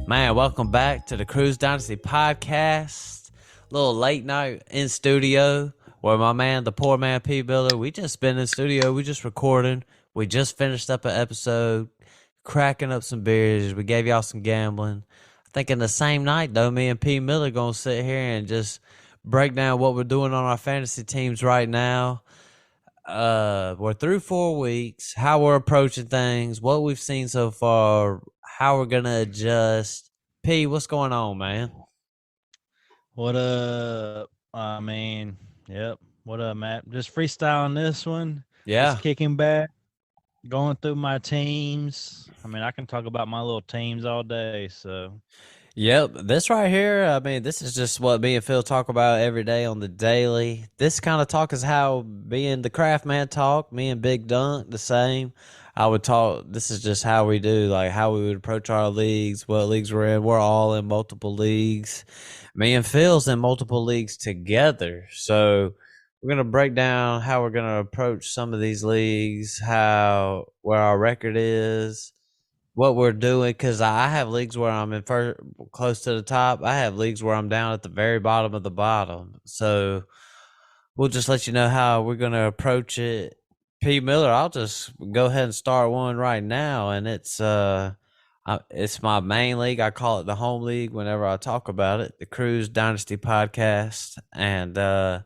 Man, welcome back to the Cruise Dynasty podcast. Little late night in studio where my man, the poor man P Builder, we just been in studio, we just recording. We just finished up an episode, cracking up some beers. We gave y'all some gambling. I think in the same night though, me and P Miller gonna sit here and just break down what we're doing on our fantasy teams right now. We're through 4 weeks, how we're approaching things, what we've seen so far, how we're gonna adjust. P, what's going on, man? What up? Yep. What up, Matt? Just freestyling this one. Yeah. Just kicking back, going through my teams. I can talk about my little teams all day. So, Yep, this right here, this is just what me and Phil talk about every day on the daily. This kind of talk is how me and the craft man talk. Me and Big Dunk, the same. I would talk, this is just how we do, like how we would approach our leagues, what leagues we're in. We're all in multiple leagues. Me and Phil's in multiple leagues together. So we're going to break down how we're going to approach some of these leagues, where our record is, what we're doing, because I have leagues where I'm in close to the top. I have leagues where I'm down at the very bottom of the bottom. So we'll just let you know how we're going to approach it. P. Miller, I'll just go ahead and start one right now, and it's my main league. I call it the home league whenever I talk about it, the Cruise Dynasty podcast, and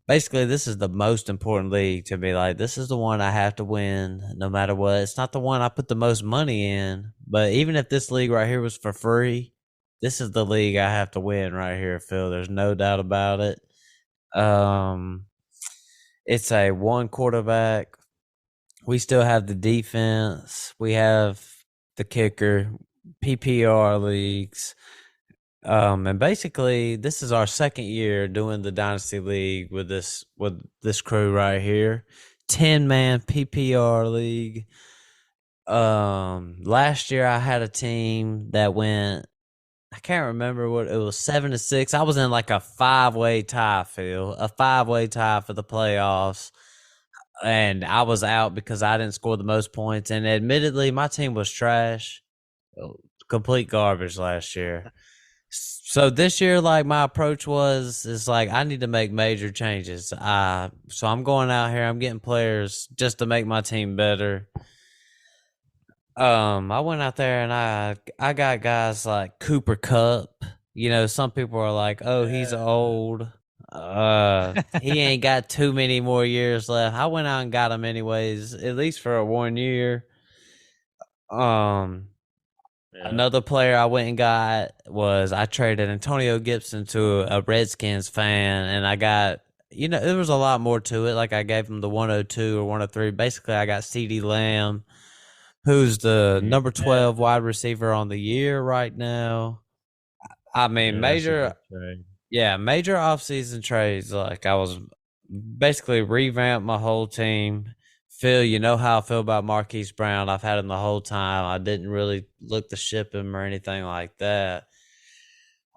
basically, this is the most important league to me. Like, this is the one I have to win no matter what. It's not the one I put the most money in, but even if this league right here was for free, this is the league I have to win right here, Phil. There's no doubt about it. It's a one quarterback. We still have the defense. We have the kicker, PPR leagues. And basically, this is our second year doing the Dynasty League with this crew right here. 10-man PPR league. Last year I had a team that went, I can't remember what it was, 7-6. I was in like a 5-way tie, Phil. A 5-way tie for the playoffs. And I was out because I didn't score the most points. And admittedly, my team was trash. Complete garbage last year. So this year, like, my approach is like, I need to make major changes. So I'm going out here, I'm getting players just to make my team better. I went out there and I got guys like Cooper Kupp. You know, some people are like, oh, he's old. He ain't got too many more years left. I went out and got him anyways, at least for 1 year. Another player I went and got I traded Antonio Gibson to a Redskins fan, and I got, there was a lot more to it. Like, I gave him the 102 or 103. Basically, I got CeeDee Lamb, who's the number 12 wide receiver on the year right now. Major offseason trades. Like, I was basically revamped my whole team. Phil, you know how I feel about Marquise Brown. I've had him the whole time. I didn't really look to ship him or anything like that.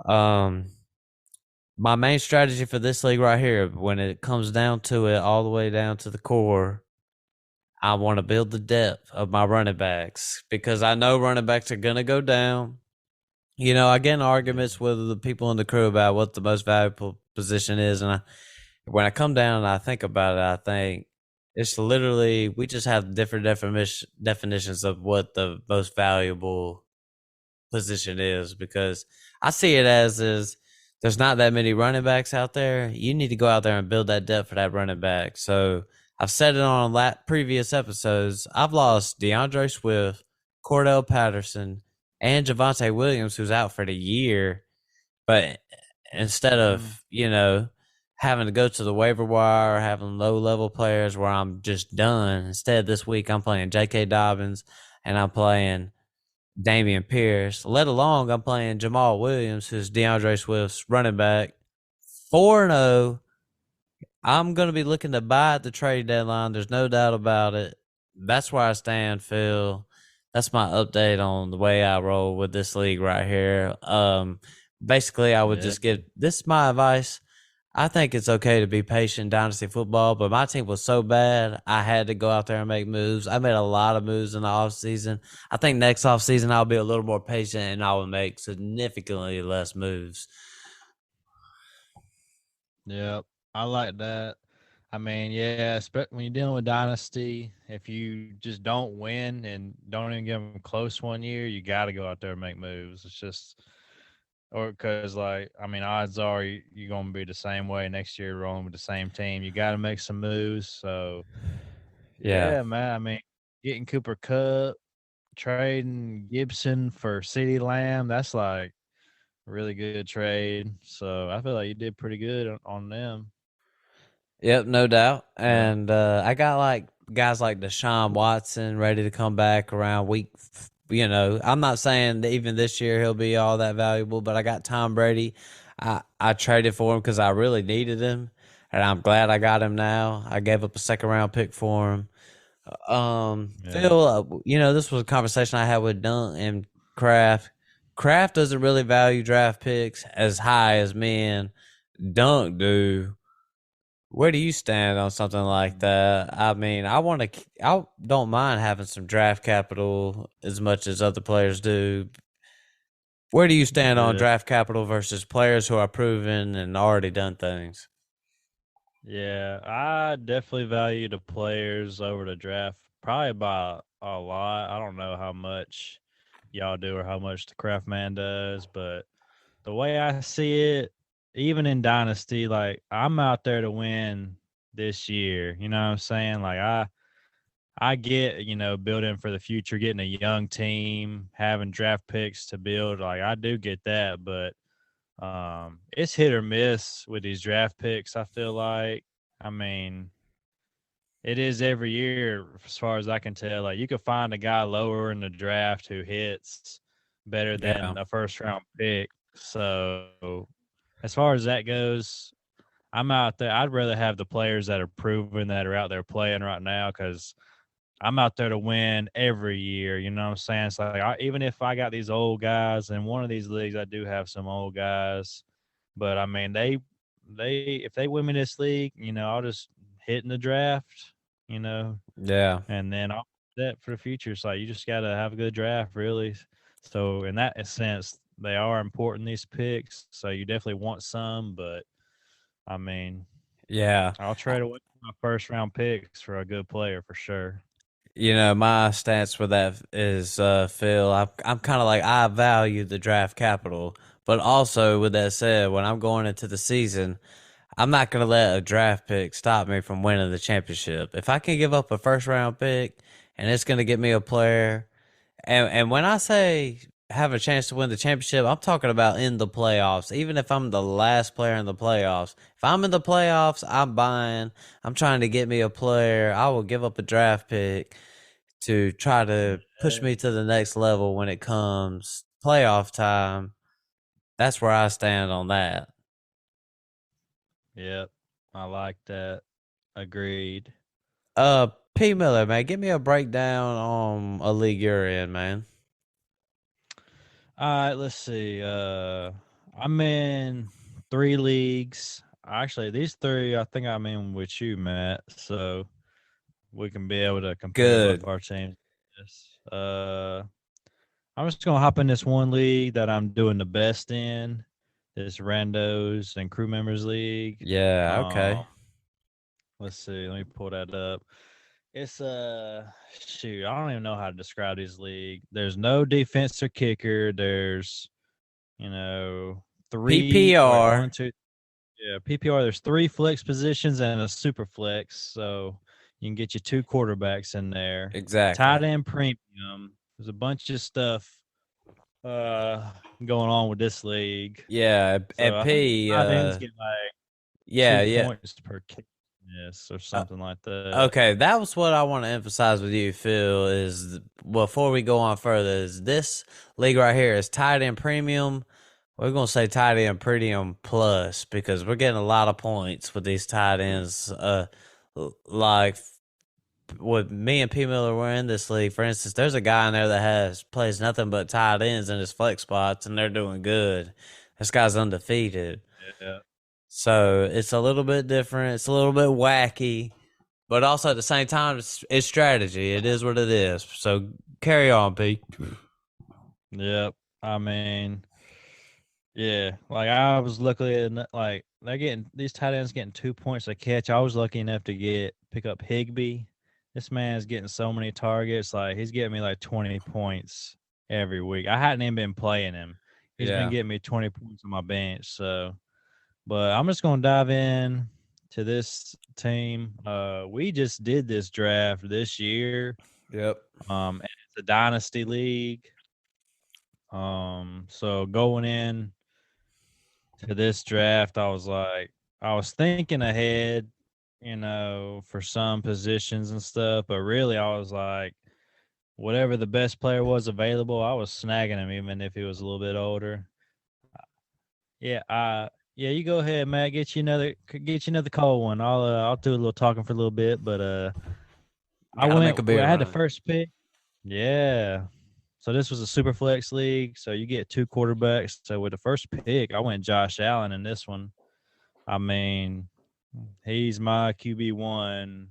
My main strategy for this league right here, when it comes down to it, all the way down to the core, I want to build the depth of my running backs because I know running backs are going to go down. I get in arguments with the people in the crew about what the most valuable position is. And when I come down and I think about it, I think, it's literally, we just have different definitions of what the most valuable position is, because I see it as there's not that many running backs out there. You need to go out there and build that depth for that running back. So I've said it on previous episodes. I've lost DeAndre Swift, Cordell Patterson, and Javonte Williams, who's out for the year. But instead of, having to go to the waiver wire or having low-level players where I'm just done. Instead, this week I'm playing J.K. Dobbins and I'm playing Dameon Pierce, let alone I'm playing Jamal Williams, who's DeAndre Swift's running back. 4-0. I'm going to be looking to buy at the trade deadline. There's no doubt about it. That's where I stand, Phil. that's my update on the way I roll with this league right here. Basically, I would Yeah. just give this is my advice. I think it's okay to be patient in dynasty football, but my team was so bad, I had to go out there and make moves. I made a lot of moves in the off season. I think next off season I'll be a little more patient and I will make significantly less moves. Yep. I like that. I mean, yeah, when you're dealing with dynasty, if you just don't win and don't even get them close one year, you got to go out there and make moves. It's just, or because, like, I mean, odds are you're going to be the same way next year, rolling with the same team. You got to make some moves. So, Yeah. yeah, man. I mean, getting Cooper Cup, trading Gibson for CeeDee Lamb, that's like a really good trade. So I feel like you did pretty good on them. Yep, no doubt. So, And I got like guys like Deshaun Watson ready to come back around I'm not saying that even this year he'll be all that valuable, but I got Tom Brady. I traded for him because I really needed him, and I'm glad I got him now. I gave up a second round pick for him. yeah, Phil, this was a conversation I had with Dunk and Kraft. Kraft doesn't really value draft picks as high as me and Dunk do. Where do you stand on something like that? I mean, I don't mind having some draft capital as much as other players do. Where do you stand on yeah. draft capital versus players who are proven and already done things? Yeah, I definitely value the players over the draft, probably by a lot. I don't know how much y'all do or how much the craft man does, but the way I see it, even in Dynasty, like I'm out there to win this year. You know what I'm saying? Like I get, building for the future, getting a young team, having draft picks to build. Like I do get that, but it's hit or miss with these draft picks, I feel like. I mean, it is every year as far as I can tell. Like you could find a guy lower in the draft who hits better Yeah, than a first round pick. So as far as that goes, I'm out there. I'd rather have the players that are proven that are out there playing right now because I'm out there to win every year. You know what I'm saying? It's like even if I got these old guys in one of these leagues, I do have some old guys. But I mean, they if they win me this league, I'll just hit in the draft, you know, yeah, and then I'll set for the future. So you just got to have a good draft, really. So in that sense, they are important these picks. So you definitely want some, but I mean, yeah. I'll trade away my first round picks for a good player for sure. My stance with that is, Phil. I'm kind of like I value the draft capital, but also with that said, when I'm going into the season, I'm not going to let a draft pick stop me from winning the championship. If I can give up a first round pick and it's going to get me a player, and when I say have a chance to win the championship, I'm talking about in the playoffs. Even if I'm the last player in the playoffs, if I'm in the playoffs, I'm buying. I'm trying to get me a player. I will give up a draft pick to try to push me to the next level when it comes playoff time. That's where I stand on that. Yep. I like that. Agreed. Uh, P Miller, man, give me a breakdown on a league you're in, man. All right, let's see. I'm in 3 leagues. Actually, these three, I think I'm in with you, Matt. So we can be able to compare both Good. our teams. Yes. I'm just gonna hop in this one league that I'm doing the best in. This randos and crew members league. Yeah. Um, Okay. let's see. Let me pull that up. It's shoot. I don't even know how to describe this league. There's no defense or kicker. There's you know PPR. one, two, yeah, PPR. There's 3 flex positions and a super flex, so you can get you 2 quarterbacks in there. Exactly. Tight end premium. There's a bunch of stuff going on with this league. Yeah. So And I think P. tight ends get like Yeah. two Yeah. points per kick, yes, or Uh, something like that. okay, that was what I want to emphasize with you, Phil. Before we go on further, is this league right here is tight end premium. We're gonna say tight end premium plus because we're getting a lot of points with these tight ends. Like with me and P Miller were in this league, for instance, there's a guy in there that has plays nothing but tight ends in his flex spots, and they're doing good. This guy's undefeated. Yeah. So it's a little bit different. It's a little bit wacky, but also at the same time, it's strategy. It is what it is. So carry on, P. Yep. I mean, yeah. Like I was lucky like they're getting these tight ends getting 2 points a catch. I was lucky enough to pick up Higby. This man's getting so many targets. Like he's getting me like 20 points every week. I hadn't even been playing him. He's been Yeah. getting me 20 points on my bench. So, but I'm just gonna dive in to this team. We just did this draft this year. Yep. And it's a dynasty league. So going in to this draft, I was thinking ahead, for some positions and stuff, but really I was like, whatever the best player was available, I was snagging him, even if he was a little bit older. Yeah, yeah, you go ahead, Matt. Get you another cold one. I'll do a little talking for a little bit, but Gotta make a I beer had the run. first pick. Yeah. So this was a super flex league. So you get two quarterbacks. So with the first pick, I went Josh Allen in this one. I mean, he's my QB1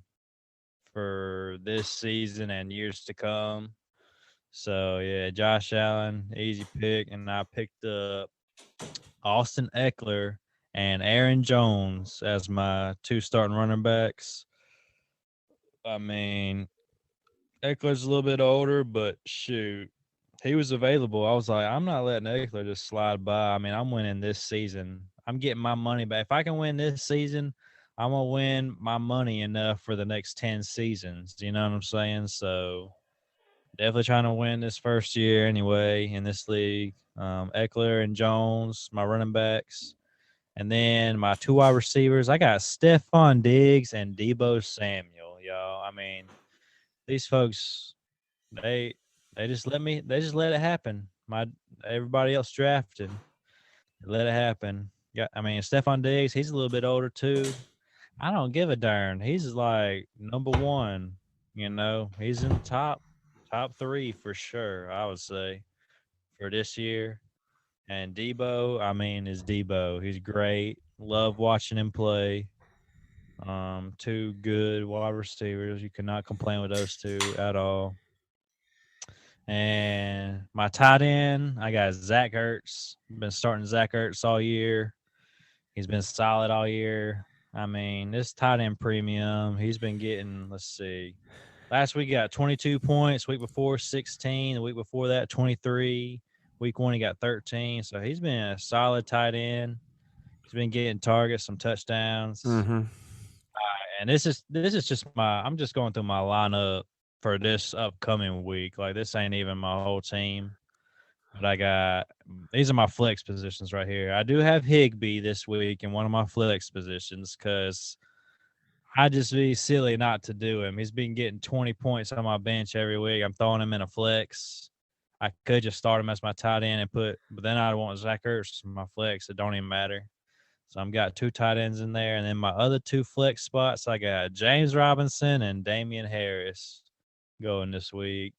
for this season and years to come. So yeah, Josh Allen, easy pick. And I picked up Austin Eckler and Aaron Jones as my two starting running backs. I mean, Eckler's a little bit older, but shoot, he was available. I was like, I'm not letting Eckler just slide by. I mean, I'm winning this season. I'm getting my money back. If I can win this season, I'm gonna win my money enough for the next 10 seasons. You know what I'm saying? So definitely trying to win this first year anyway in this league. Eckler and Jones, my running backs. And then my two wide receivers, I got Stephon Diggs and Debo Samuel, y'all. I mean, these folks they they just let it happen. My Everybody else drafted. Let it happen. Yeah, I mean Stephon Diggs, he's a little bit older too. I don't give a darn. He's like number one, He's in top three for sure, I would say, for this year. And Debo, I mean, is Debo. He's great. Love watching him play. Two good wide receivers. You cannot complain with those two at all. And my tight end, I got Zach Ertz. Been starting Zach Ertz all year. He's been solid all year. I mean, this tight end premium, he's been getting, let's see. Last week he got 22 points. Week before, 16. The week before that, 23. Week one, he got 13. So he's been a solid tight end. He's been getting targets, some touchdowns. Mm-hmm. And this is just I'm just going through my lineup for this upcoming week. Like this ain't even my whole team. But I got these are my flex positions right here. I do have Higby this week in one of my flex positions because I just be silly not to do him. He's been getting 20 points on my bench every week. I'm throwing him in a flex. I could just start him as my tight end but then I want Zach Ertz in my flex. It don't even matter. So I've got two tight ends in there. And then my other two flex spots, I got James Robinson and Damian Harris going this week.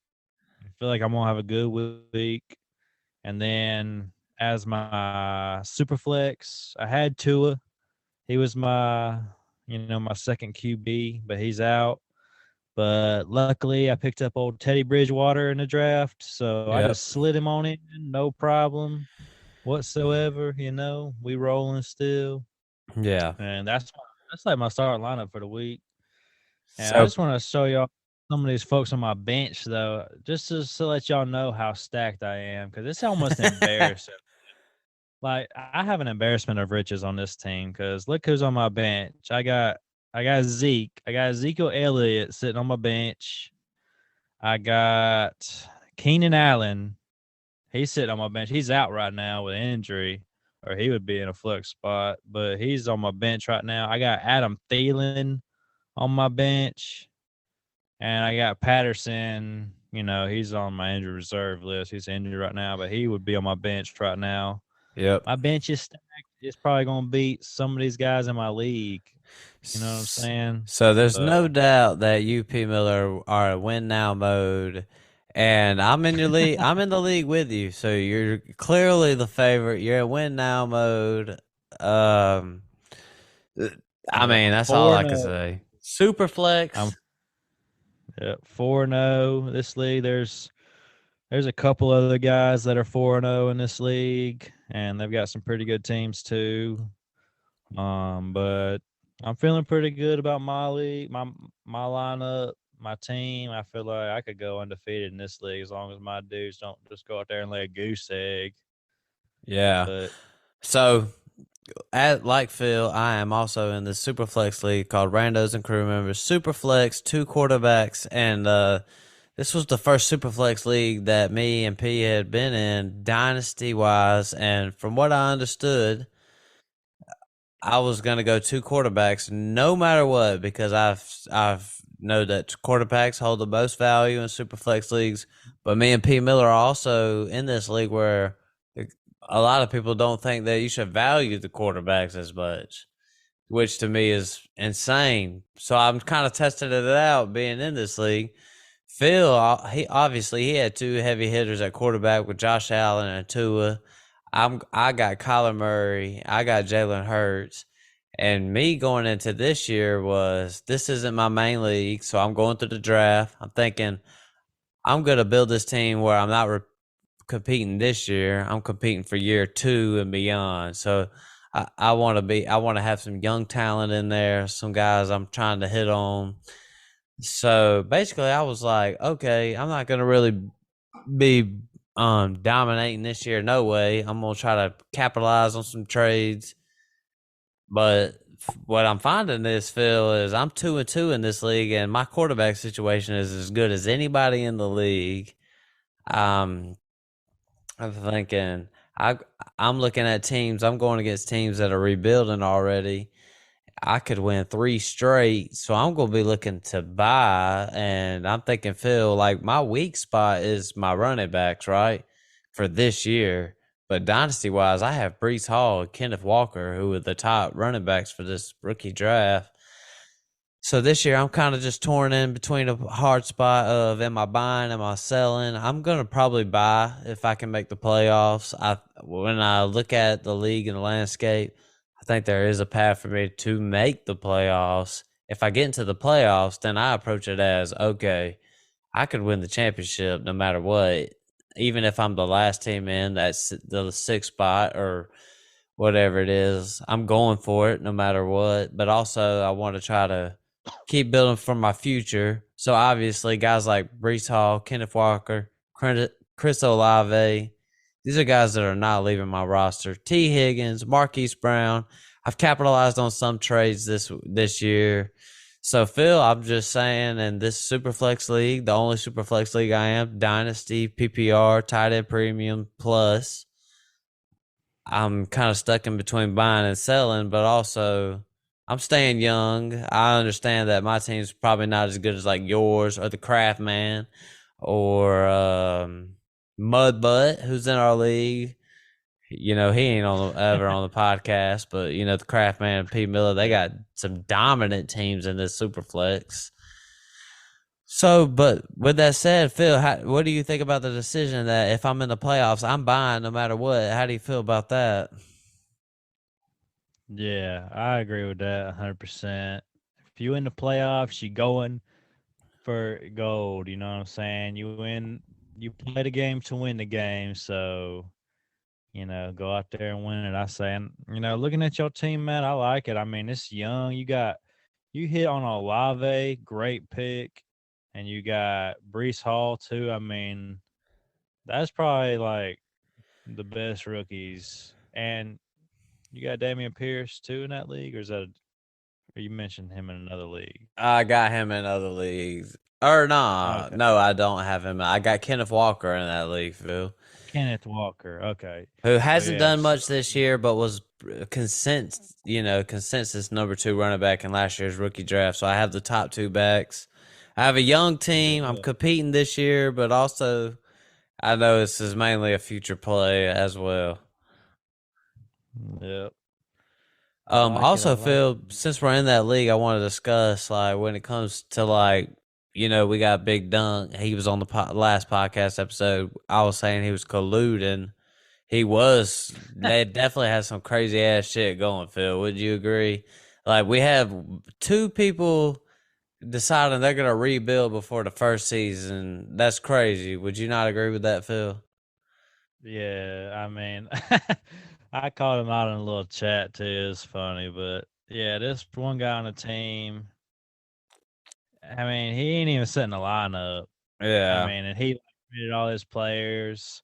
I feel like I'm going to have a good week. And then as my super flex, I had Tua. He was my second QB, but he's out. But luckily, I picked up old Teddy Bridgewater in the draft, so I Yep. just slid him on in, no problem whatsoever. We rolling still, Yeah. and that's like my starting lineup for the week. And I So just want to show y'all some of these folks on my bench, though, just to let y'all know how stacked I am, because it's almost embarrassing. Like I have an embarrassment of riches on this team because look who's on my bench. I got Zeke. I got Ezekiel Elliott sitting on my bench. I got Keenan Allen. He's sitting on my bench. He's out right now with injury, or he would be in a flex spot, but he's on my bench right now. I got Adam Thielen on my bench, and I got Patterson. He's on my injured reserve list. He's injured right now, but he would be on my bench right now. yep. My bench is stacked. it's probably gonna beat some of these guys in my league. You know what I'm S- saying? So there's no So doubt that you, P. Miller, are in win now mode, and I'm in your league. I'm in the league with you, so you're clearly the favorite. You're in win now mode. Um, I yeah, mean, that's all four I and can zero. say. Super I'm flex. yeah, 4-0 this league. There's a couple other guys that are 4-0 in this league, and they've got some pretty good teams too. But I'm feeling pretty good about my league, my lineup, my team. I feel like I could go undefeated in this league as long as my dudes don't just go out there and lay a goose egg. Yeah. But So at like Phil, I am also in the super flex league called Randos and Crew Members. Super flex, two quarterbacks, and this was the first super flex league that me and P had been in dynasty wise. And from what I understood, I was gonna go two quarterbacks no matter what because I've know that quarterbacks hold the most value in super flex leagues. But me and P Miller are also in this league where a lot of people don't think that you should value the quarterbacks as much, which to me is insane. So I'm kind of testing it out being in this league. Phil, he obviously he had two heavy hitters at quarterback with Josh Allen and Tua. I got Kyler Murray, I got Jalen Hurts, and me going into this year was this isn't my main league, so I'm going through the draft. I'm thinking I'm gonna build this team where I'm not competing this year. I'm competing for year two and beyond. So I want to be. I want to have some young talent in there. Some guys I'm trying to hit on. So basically, I was like, okay, I'm not gonna really be dominating this year. No way. I'm gonna try to capitalize on some trades. But what I'm finding this Phil is I'm 2-2 in this league, and my quarterback situation is as good as anybody in the league. Um, I'm thinking I I'm looking at teams. I'm going against teams that are rebuilding already. I could win three straight, so I'm going to be looking to buy. And I'm thinking, Phil, like my weak spot is my running backs, right, for this year. But dynasty wise, I have Brees Hall and Kenneth Walker, who are the top running backs for this rookie draft. So this year, I'm kind of just torn in between a hard spot of am I buying, am I selling? I'm gonna probably buy if I can make the playoffs. I when I look at the league and the landscape, I think there is a path for me to make the playoffs. If I get into the playoffs, then I approach it as okay, I could win the championship no matter what, even if I'm the last team in that's the sixth spot or whatever it is. I'm going for it no matter what. But also, I want to try to keep building for my future. So obviously, guys like Brees Hall, Kenneth Walker, Chris Olave, these are guys that are not leaving my roster. T. Higgins, Marquise Brown. I've capitalized on some trades this year. So Phil, I'm just saying, in this Superflex league, the only Superflex league I am, Dynasty, PPR, Tight End Premium Plus. I'm kind of stuck in between buying and selling, but also I'm staying young. I understand that my team's probably not as good as like yours or the Craft Man or Mudbutt, who's in our league. You know, he ain't ever on the podcast, but you know, the Craft Man and P Miller, they yeah, got some dominant teams in this Superflex. So, but with that said, Phil, what do you think about the decision that if I'm in the playoffs, I'm buying no matter what? How do you feel about that? yeah, I agree with that 100%. If you in the playoffs, you going for gold. You know what I'm saying? You play the game to win the game. So go out there and win it. I say, and looking at your team, man, I like it. I mean, it's young. You hit on Olave, great pick, and you got Brees Hall too. I mean, that's probably like the best rookies. And you got Damian Pierce too in that league, or you mentioned him in another league? I got him in other leagues. Or nah, Okay, no, I don't have him. I got Kenneth Walker in that league, Phil, Kenneth Walker. Okay, who so hasn't yeah, done much this year, but was consensus number two running back in last year's rookie draft. So I have the top two backs. I have a young team. I'm yeah, competing this year, but also I know this is mainly a future play as well. yeah. I like it. I Also, like Phil, since we're in that league, I want to discuss like when it comes to like we got Big Dunk. He was on the last podcast episode. I was saying he was colluding. He was. They definitely had some crazy ass shit going. Phil, would you agree? Like we have two people deciding they're gonna rebuild before the first season. That's crazy. Would you not agree with that, Phil? Yeah, I mean, I called him out in a little chat too. It's funny, but yeah, this one guy on the team. I mean, he ain't even setting the lineup. I Yeah. mean, and he traded all his players,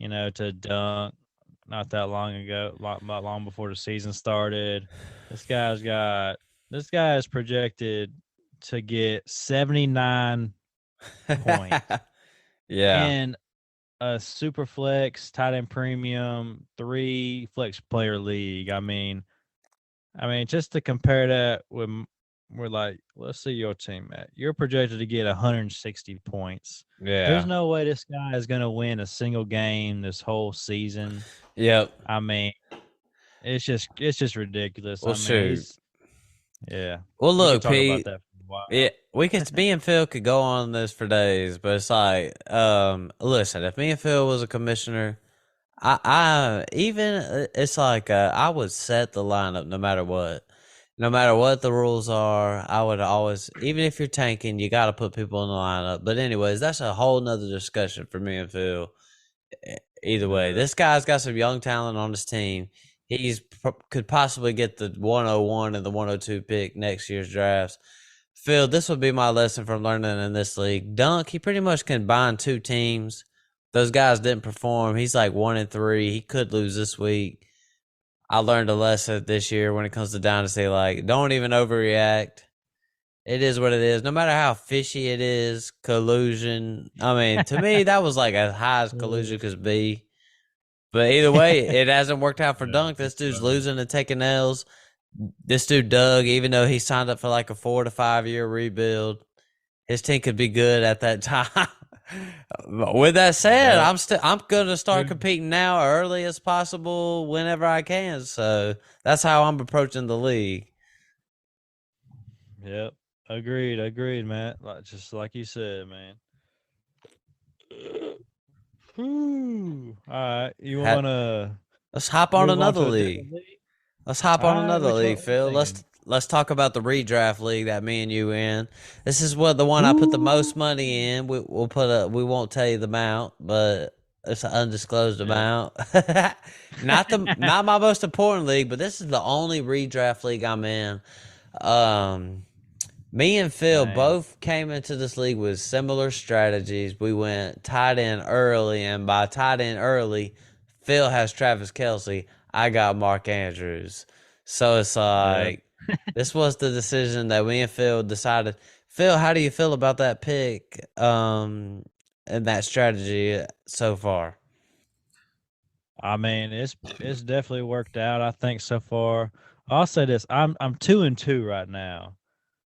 to dunk not that long ago, not long before the season started. This guy's got this guy is projected to get 79 points Yeah. in a super flex tight end premium 3 flex player league. I mean, just to compare that with, we're like, let's see your team, Matt. You're projected to get 160 points. There's Yeah. no way this guy is going to win a single game this whole season. Yep. I mean, it's just ridiculous. Well, I mean, shoot. yeah. Well, We could look, talk about Pete. that for a Yeah, while. we could. Me and Phil could go on this for days, but it's like, listen. If me and Phil was a commissioner, I even it's like I would set the lineup no matter what the rules are. I would always, even if you're tanking, you got to put people in the lineup. But anyways, that's a whole nother discussion for me and Phil. Either way, Yeah. this guy's got some young talent on his team. Could possibly get the 101 and the 102 pick next year's drafts. Phil, this would be my lesson from learning in this league. Dunk, he pretty much can bind two teams. Those guys didn't perform. He's like 1-3. He could lose this week. I learned a lesson this year when it comes to dynasty. Like, don't even overreact. It is what it is. No matter how fishy it is, collusion. I mean, to me, that was like as high as collusion could be. But either way, it hasn't worked out for Yeah, Dunk. This that's dude's funny. losing and taking L's. This dude Doug, even though he signed up for like a 4 to 5 year rebuild, his team could be good at that time. With that said, Yep. I'm gonna start competing now early as possible whenever I can. So that's how I'm approaching the league. Yep. Agreed, Matt. Just like you said, man. Whew. All right. You Ha- wanna let's hop on move on another to a league. different league? Let's hop All on right, another which one league, are we Phil. Let's thinking? let's talk about the redraft league that me and you in. This is what the one I put the Ooh. most money in. We won't tell you the amount, but it's an undisclosed Yep. amount. Not my most important league, but this is the only redraft league I'm in. Um, Me and Phil Same. both came into this league with similar strategies. We went tight end early, and by tight end early, Phil has Travis Kelsey. I got Mark Andrews. So it's Yep. like this was the decision that me and Phil decided. Phil, how do you feel about that pick? And that strategy so far? I mean, it's definitely worked out. I think so far. I'll say this: I'm 2-2 right now.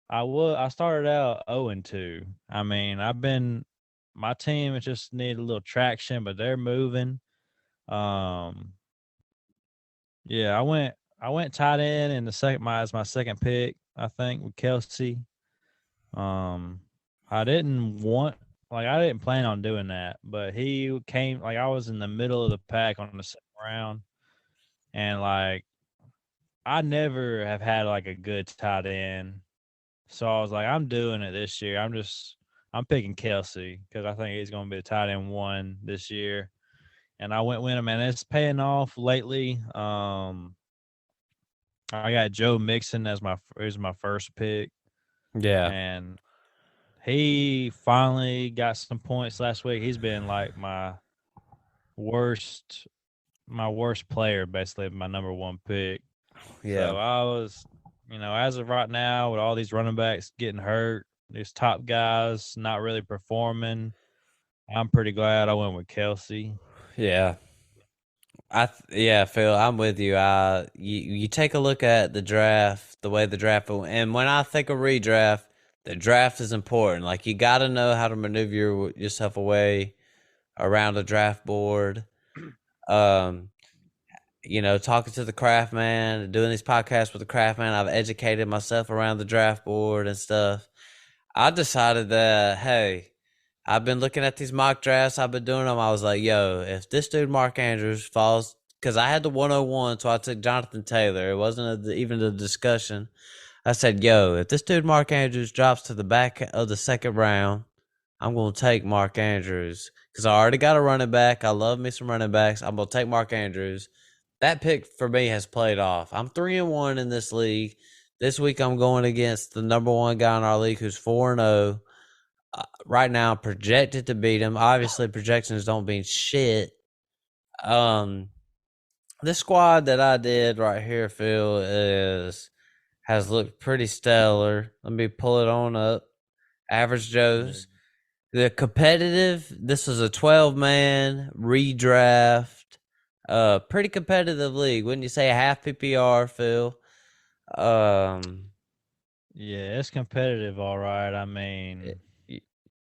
I started out 0-2. I mean, my team just need a little traction, but they're moving. Um, yeah, I went tight end in the second as my second pick. I think with Kelsey. Um, I didn't want I didn't plan on doing that, but he came I was in the middle of the pack on the second round, and I never have had like a good tight end, so I was like, I'm doing it this year. I'm picking Kelsey because I think he's going to be a tight end one this year, and I went with him, and it's paying off lately. I got Joe Mixon as my first pick, Yeah, and he finally got some points last week. He's been like worst my worst player, basically my number one pick. yeah, So I was, as of right now, with all these running backs getting hurt, these top guys not really performing, I'm pretty glad I went with Kelsey. yeah. Yeah, Phil, I'm with you. You take a look at the draft, the way the draft went, and when I think of redraft, the draft is important. Like you got to know how to maneuver yourself away around the draft board. Um, talking to the craft man, doing these podcasts with the craft man, I've educated myself around the draft board and stuff. I decided that, hey, I've been looking at these mock drafts, I've been doing them. I was like, yo, if this dude Mark Andrews falls, because I had the 101, so I took Jonathan Taylor. It wasn't even a discussion. I said, yo, if this dude Mark Andrews drops to the back of the second round, I'm going to take Mark Andrews because I already got a running back. I love me some running backs. I'm going to take Mark Andrews. That pick for me has played off. I'm 3-1 in this league. This week I'm going against the number one guy in our league who's 4-0. Right now, I'm projected to beat him. Obviously, projections don't mean shit. Um, this squad that I did right here, Phil, is has looked pretty stellar. Let me pull it on up. Average Yeah. Joe's. The competitive, this was a 12-man redraft. Pretty competitive league. Wouldn't you say a half PPR, Phil? Um, Yeah, it's competitive, all right. I it- mean,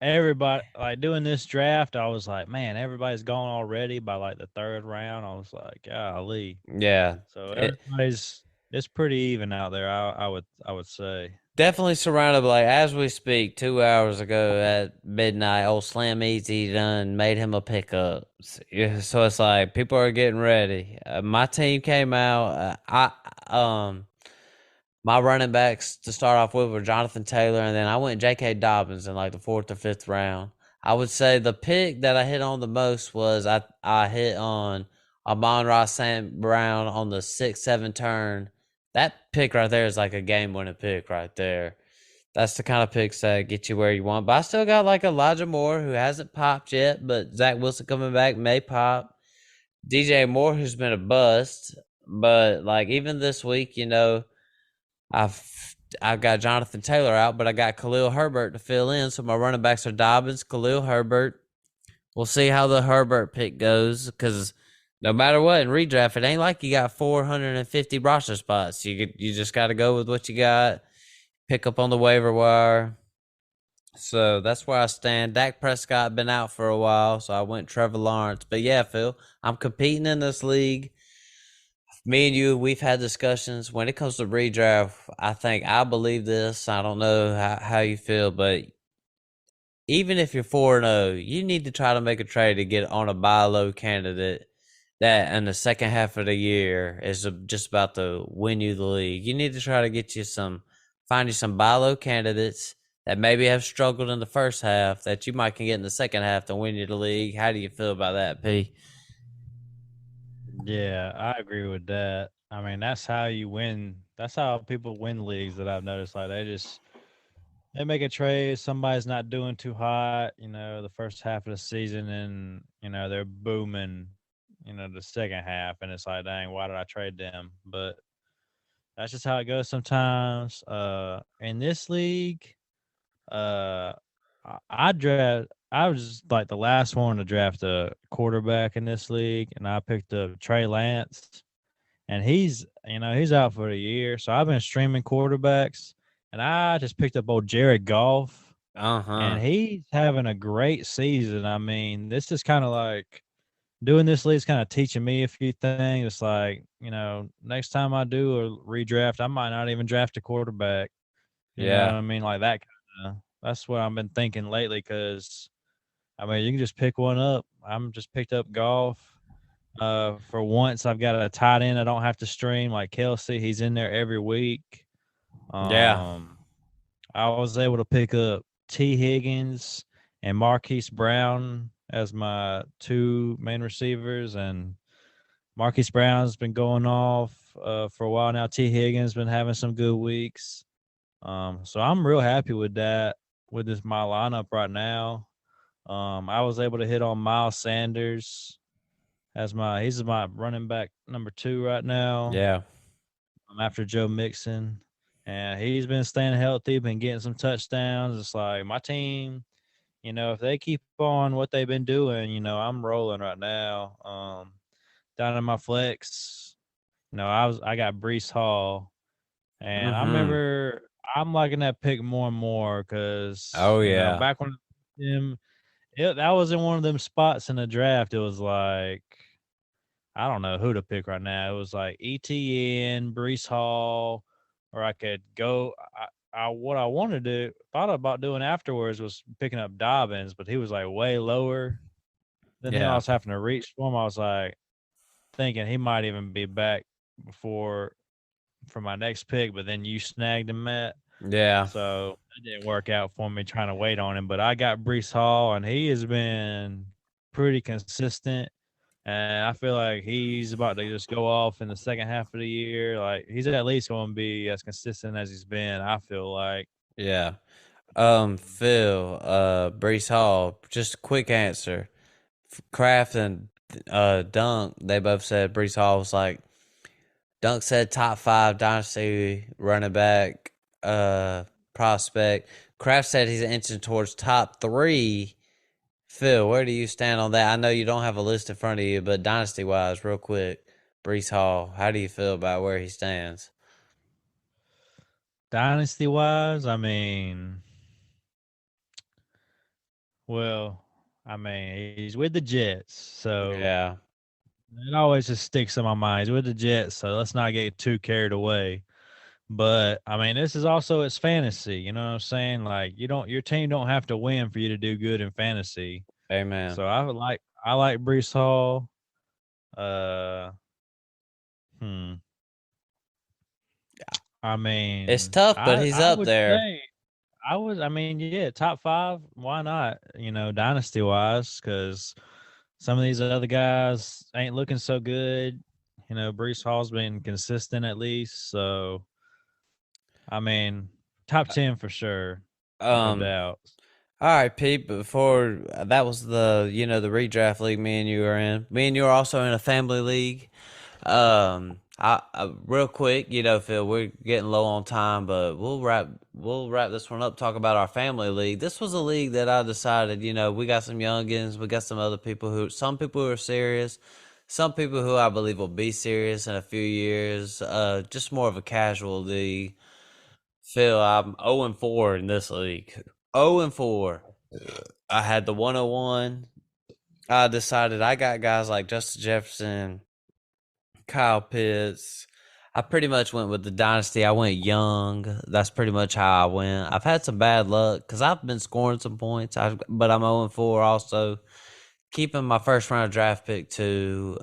everybody like doing this draft, I was like, man, everybody's gone already by like the third round. I was like, golly. yeah. So It, everybody's it's pretty even out there. I would say. Definitely surrounded by, like, as we speak, 2 hours ago at midnight, old Slam Easy done made him a pickup. Yeah, so it's like people are getting ready. My team came out. My running backs to start off with were Jonathan Taylor, and then I went J.K. Dobbins in like the fourth or fifth round. I would say the pick that I hit on the most was I hit on Amon-Ra St. Brown on the 6-7 turn. That pick right there is like a game winning pick right there. That's the kind of picks that get you where you want. But I still got like Elijah Moore who hasn't popped yet, but Zach Wilson coming back may pop. DJ Moore who's been a bust, but like even this week, I've I've got Jonathan Taylor out, but I got Khalil Herbert to fill in. So my running backs are Dobbins, Khalil Herbert. We'll see how the Herbert pick goes because no matter what in redraft, it ain't like you got 450 roster spots. You just got to go with what you got. Pick up on the waiver wire. So that's where I stand. Dak Prescott been out for a while, so I went Trevor Lawrence. But yeah, Phil, I'm competing in this league. Me and you, we've had discussions when it comes to redraft. I believe this. I don't know how you feel, but even if you're 4-0, you need to try to make a trade to get on a buy low candidate that in the second half of the year is just about to win you the league. You need to try to find you some buy low candidates that maybe have struggled in the first half that you might can get in the second half to win you the league. How do you feel about that, P? Yeah, I agree with that. I mean, that's how you win. That's how people win leagues that I've noticed. Like they make a trade, somebody's not doing too hot, the first half of the season, and they're booming, the second half, and it's like, dang, why did I trade them? But that's just how it goes sometimes. In this league, uh, I was like the last one to draft a quarterback in this league, and I picked up Trey Lance, and he's out for the year. So I've been streaming quarterbacks, and I just picked up old Jared Goff, Uh and huh. he's having a great season. I mean, this is kind of like doing this league is kind of teaching me a few things. It's like, next time I do a redraft, I might not even draft a quarterback. You know what Yeah. I mean? Like that kind of. That's what I've been thinking lately. Because I mean, you can just pick one up. I'm just picked up golf. For once, I've got a tight end I don't have to stream like Kelsey. He's in there every week. Yeah. Um, I was able to pick up T. Higgins and Marquise Brown as my two main receivers, and Marquise Brown's been going off for a while now. T. Higgins been having some good weeks. So I'm real happy with that. With this my lineup right now. I was able to hit on Miles Sanders as he's my running back number 2 right now. Yeah. After Joe Mixon, and he's been staying healthy, been getting some touchdowns. It's like my team, if they keep on what they've been doing, I'm rolling right now. Down in my flex, I got Brees Hall, and I Mm-hmm. remember I'm liking that pick more and more because Oh yeah. back when him, that was in one of them spots in the draft. It was like I don't know who to pick right now. It was like ETN, Brees Hall, or I could go. I what I wanted to do, thought about doing afterwards was picking up Dobbins, but he was like way lower than him. I Yeah. was having to reach for him. I was like thinking he might even be back before for my next pick, but then you snagged him at. Yeah. So it didn't work out for me trying to wait on him. But I got Brees Hall, and he has been pretty consistent. And I feel like he's about to just go off in the second half of the year. Like he's at least going to be as consistent as he's been. I feel like. Yeah. Phil, Brees Hall, just a quick answer. Kraft and Dunk, they both said Brees Hall was like Dunk said top five dynasty running back prospect. Kraft said he's inching towards top three. Phil, where do you stand on that? I know you don't have a list in front of you, but dynasty wise, real quick, Brees Hall, how do you feel about where he stands? Dynasty wise, I mean, well, I mean, he's with the Jets, so Yeah, it always just sticks in my mind. He's with the Jets, so let's not get too carried away. But I mean, this is also it's fantasy. You know what I'm saying? Like your team don't have to win for you to do good in fantasy. amen. So I like Brees Hall. Uh, hmm. I It's mean, tough, but he's I up would there. say I mean, yeah, top five. Why not? You know, dynasty wise, because some of these other guys ain't looking so good. You know, Brees Hall's been consistent at least. So I mean, top 10 for sure, no Um, doubt. all right, Pete. Before that was the redraft league me and you were in. Me and you are also in a family league. I real quick, Phil, we're getting low on time, but we'll wrap this one up. Talk about our family league. This was a league that I decided, we got some youngins, we got some people who are serious, some people who I believe will be serious in a few years. Just more of a casual league. Phil, I'm 0-4 in this league. 0-4. I had the 101. I decided I got guys like Justin Jefferson, Kyle Pitts. I pretty much went with the dynasty. I went young. That's pretty much how I went. I've had some bad luck because I've been scoring some points, but I'm 0-4 also. Keeping my first round draft pick too.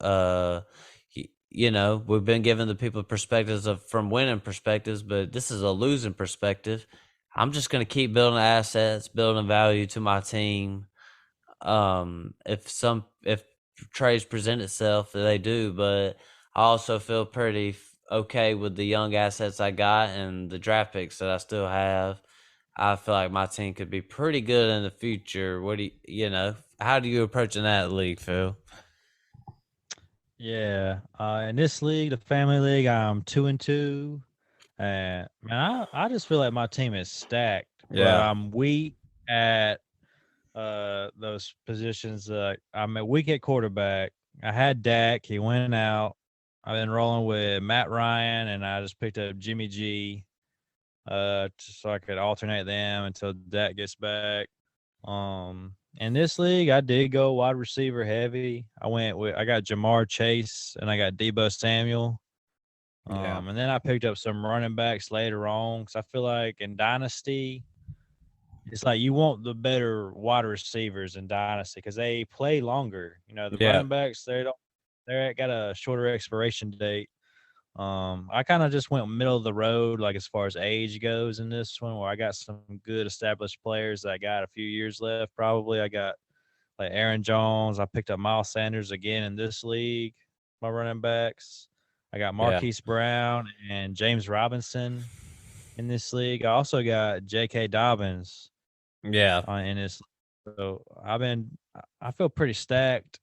We've been giving the people perspectives from winning perspectives, but this is a losing perspective. I'm just going to keep building assets, building value to my team. If trades present itself, they do, but I also feel pretty okay with the young assets I got and the draft picks that I still have. I feel like my team could be pretty good in the future. What do how do you approach in that league, Phil? Yeah. In this league, the family league, I'm 2-2. And man, I just feel like my team is stacked, but Yeah, I'm weak at those positions. I'm weak at quarterback. I had Dak, he went out. I've been rolling with Matt Ryan, and I just picked up Jimmy G, so I could alternate them until Dak gets back. In this league, I did go wide receiver heavy. I got Jamar Chase and I got Debo Samuel. yeah, And then I picked up some running backs later on because I feel like in Dynasty, it's like you want the better wide receivers in Dynasty because they play longer. You know, the yeah, running backs they're got a shorter expiration date. I kind of just went middle of the road, like as far as age goes in this one, where I got some good established players that got a few years left. Probably I got like Aaron Jones. I picked up Miles Sanders again in this league. My running backs. I got yeah, Marquise Brown and James Robinson in this league. I also got J.K. Dobbins yeah, in this. So I feel pretty stacked.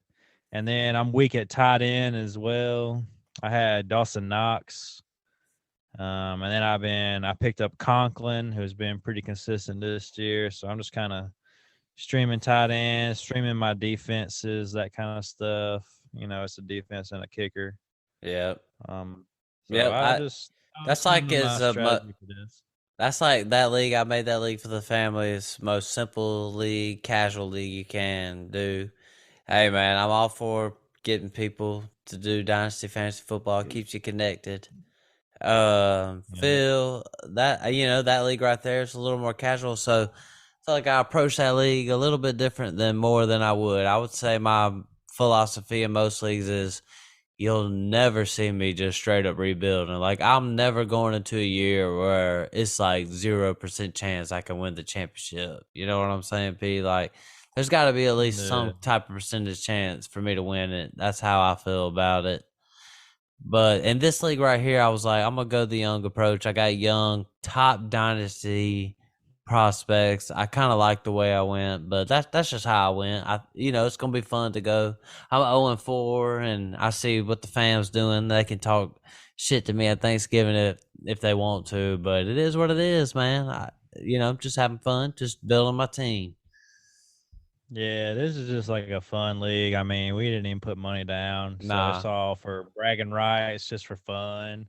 And then I'm weak at tight end as well. I had Dawson Knox. And then I picked up Conklin, who's been pretty consistent this year. So I'm just kind of streaming tight ends, streaming my defenses, that kind of stuff. You know, it's a defense and a kicker. yeah, Um, so yeah. That's I'm like in my is strategy for this. that's like that league. I made that league for the families. Most simple league, casual league you can do. Hey man, I'm all for getting people to do dynasty fantasy football. It keeps you connected. Yeah. Phil, that that league right there is a little more casual, so I feel like I approach that league a little bit different than more than I would. I would say my philosophy in most leagues is you'll never see me just straight up rebuilding. Like I'm never going into a year where it's like 0% chance I can win the championship. You know what I'm saying, P? Like there's got to be at least Yeah. some type of percentage chance for me to win it. That's how I feel about it. But in this league right here, I was like, I'm gonna go the young approach. I got young top dynasty prospects. I kind of like the way I went, but that's just how I went. It's gonna be fun to go. I'm 0-4, and I see what the fans doing. They can talk shit to me at Thanksgiving if they want to, but it is what it is, man. I'm just having fun, just building my team. Yeah, this is just like a fun league. I mean, we didn't even put money down, so it's Nah, all for bragging rights, just for fun.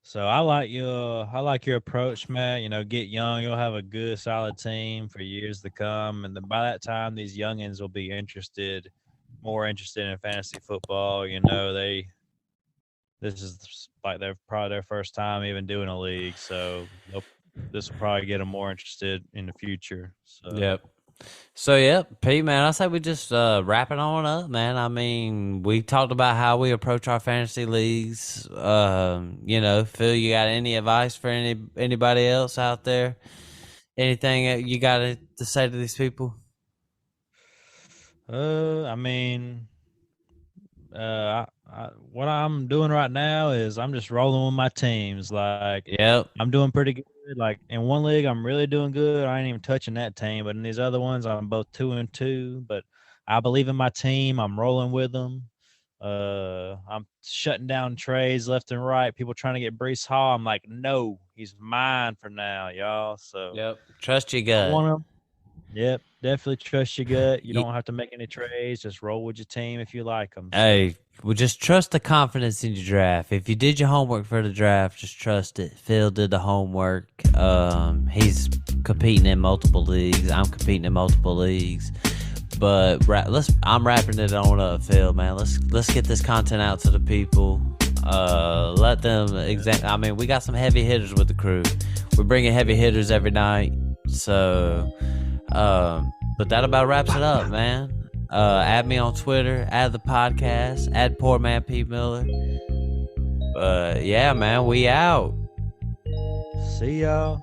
So I like your approach, Matt. Get young, you'll have a good, solid team for years to come, and then by that time, these youngins will be more interested in fantasy football. This is like their probably their first time even doing a league, so this will probably get them more interested in the future. So. yep. So yep, Pete, man, I say we just wrap it on up, man. I mean, we talked about how we approach our fantasy leagues. Phil, you got any advice for anybody else out there? Anything that you got to say to these people? I mean, what I'm doing right now is I'm just rolling with my teams. Like Yep, I'm doing pretty good. Like in one league, I'm really doing good. I ain't even touching that team. But in these other ones, I'm both 2-2. But I believe in my team. I'm rolling with them. I'm shutting down trades left and right. People trying to get Brees Hall. I'm like, no, he's mine for now, y'all. So yep. Trust your I gut. want him. Yep, definitely trust your gut. You You, don't have to make any trades. Just roll with your team if you like them. So Hey, well, just trust the confidence in your draft. If you did your homework for the draft, just trust it. Phil did the homework. He's competing in multiple leagues. I'm competing in multiple leagues. But I'm wrapping it on up, Phil. Man, let's get this content out to the people. Let them I mean, we got some heavy hitters with the crew. We're bringing heavy hitters every night. So, but that about wraps it up, man. Add me on Twitter, add the podcast, add Poor Man P Miller. Yeah, man, we out. see y'all.